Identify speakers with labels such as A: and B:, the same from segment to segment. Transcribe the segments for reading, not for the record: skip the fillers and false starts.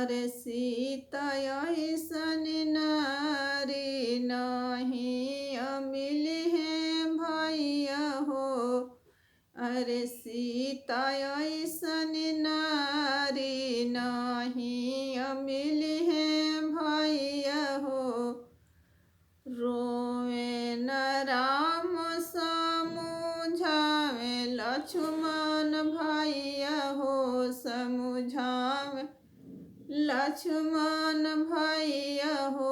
A: अरे सीता ऐसन नारी नहीं मिली है भैया हो। अरे सीता ऐसन नारी नहीं मिली है भैया हो। रोवे न राम समुझावे लक्ष्मण भैया हो। समुझावे लक्ष्मण भैया हो।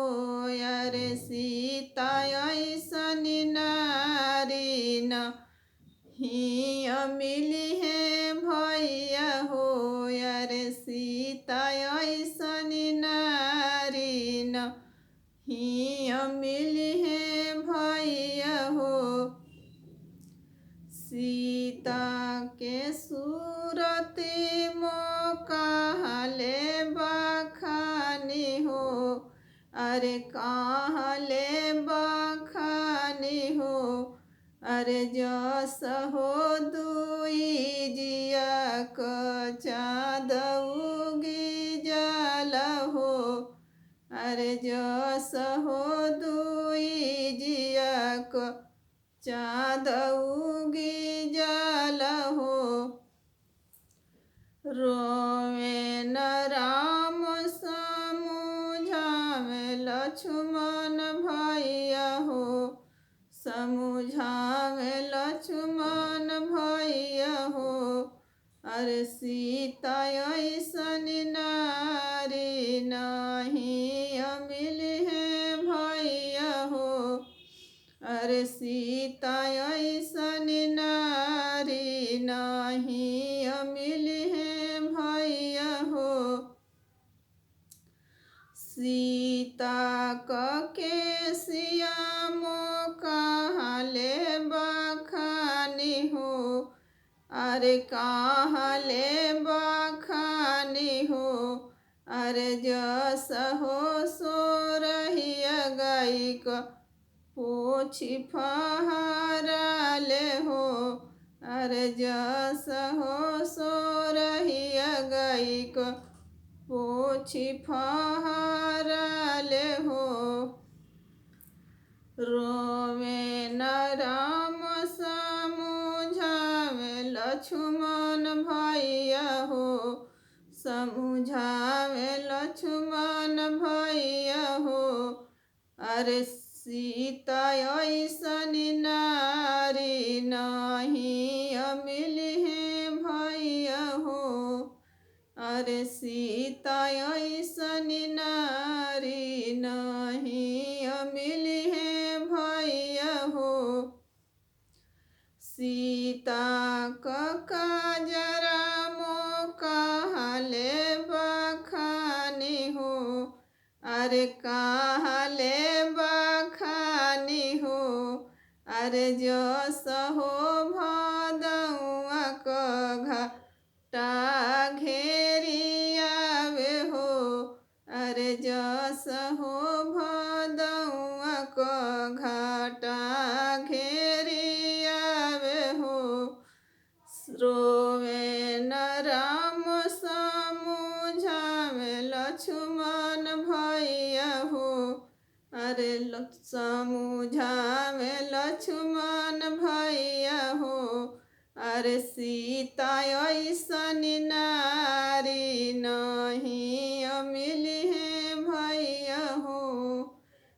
A: अरे सीता ऐसन नारी नहीं मिली है भैया हो। अरे सीता ऐसन नारी नहीं मिली है भैया हो। सीता के सूरती मोकाले बखानी हो। अरे काहले बखानी हो। अरे जस हो दुई जिया क चाँद उगी जल हो। अरे जस हो दुई जिया क चाँद उगी जल हो। रोवे न राम समुझावे लक्ष्मण भैया हो। समुझावे लक्ष्मण भैया हो। अरे सीता ऐसन नारी नहीं मिली है भैया हो। अरे सीता ऐसन नारी नहीं मिली है भैया हो। सीता के सिया मोकाले बखानी हो। अरे काहले बखानी हो। अरे जस हो सो रहिया गाई क पोछी फहराले हो। अरे जस हो सो रहिया गाई क पोछी फहराले हो। रोवे न राम समुझावे लक्ष्मण भैया हो। समुझावे लक्ष्मण भैया हो। अरे सीता ऐसन नारी नहीं मिली है भैया हो। अरे सीता ऐसन नारी नहीं मिली है भैया हो। सीता काजरा मोकाले बखानी हो। अरे काहले बखानी हो। अरे जस हो भदौआ क घाटा घेरी आवे हो। अरे जस हो भदौआ क घाटा घेरी आवे हो। रोवे न राम समुझावे लक्ष्मण भैया हो। अरे समुझावे लक्ष्मण भैया हो। अरे सीता ऐसन नारी नहीं मिली है भैया हो।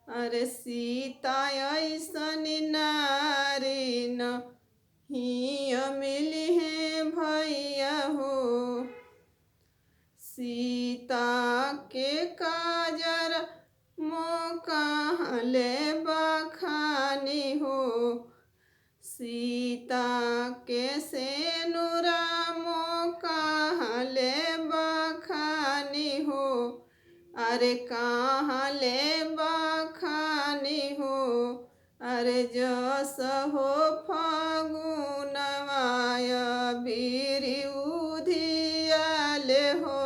A: अरे सीता ऐसन नारी नहीं मिली है भैया हो। सीता के काजर मोकाले बखानी हो। सीता के सेनुरा मोकाले बखानी हो। अरे काहले बखानी हो। अरे जस हो फगुनवाय बीरी उधियाले हो।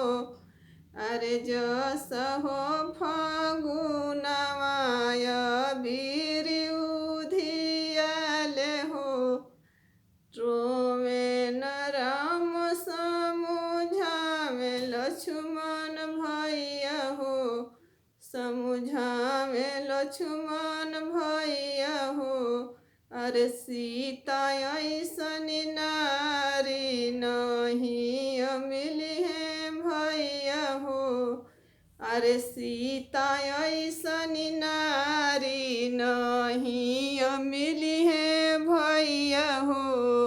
A: अरे जस हो फगुनवाय बीरी उधियाले हो। रोवे न राम समुझावे लक्ष्मण भैया समझावे लक्ष्मण भैया हो। अरे सीता ऐसन नारी नहीं मिली है भैया हो। अरे सीता ऐसन नारी नहीं मिली है भैया हो।